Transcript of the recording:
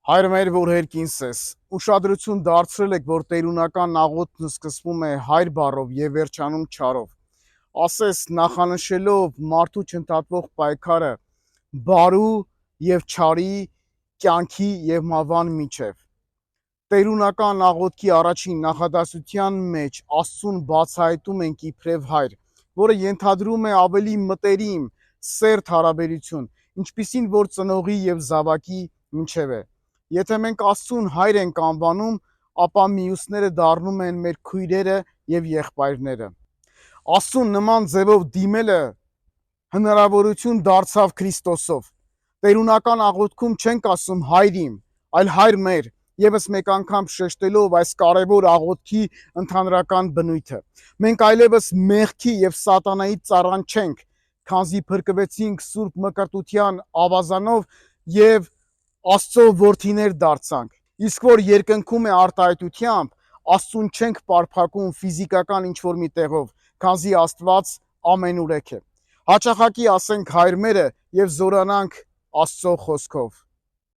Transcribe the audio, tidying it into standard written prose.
Հայր մեր, որ հերկինս ես, ուշադրություն դարձրել եք, որ տերունական աղոթքն սկսվում է հայր բառով եւ վերջանում չարով։ Ասես նախանշելով մարդու չընդհատվող պայքարը բարու եւ չարի, կյանքի եւ մահվան միջև։ Տերունական աղոթքի առաջին նախադասության մեջ Աստծուն բացահայտում ենք իբրև հայր, որը ենթադրում է ավելի մտերիմ, սերտ հարաբերություն, ինչպիսին որ ծնողի եւ զավակի միջև է։ Եթե մենք Աստծուն հայր ենք անվանում, ապա մյուսները դառնում են մեր քույրերը եւ եղբայրները։ Աստծուն նման ձևով դիմելը հնարավորություն դարձավ Քրիստոսով։ Տերունական աղոթքում չենք ասում հայր իմ, այլ հայր մեր, եւս մեկ անգամ շեշտելով այս կարևոր աղոթքի ընդհանրական բնույթը։ Մենք այլևս մեղքի եւ սատանայի ծառան չենք, քանզի փրկվեցինք Սուրբ Մկրտության ավազանով եւ Աստծո որդիներ դարձանք, իսկ որ երկնքում է արտահայտությամբ, Աստծուն չենք պարփակում ֆիզիկական ինչ-որ մի տեղով, քանզի Աստված ամենուրեք է։ Հաճախակի ասենք հայր մերը եւ զորանանք Աստծո խոսքով։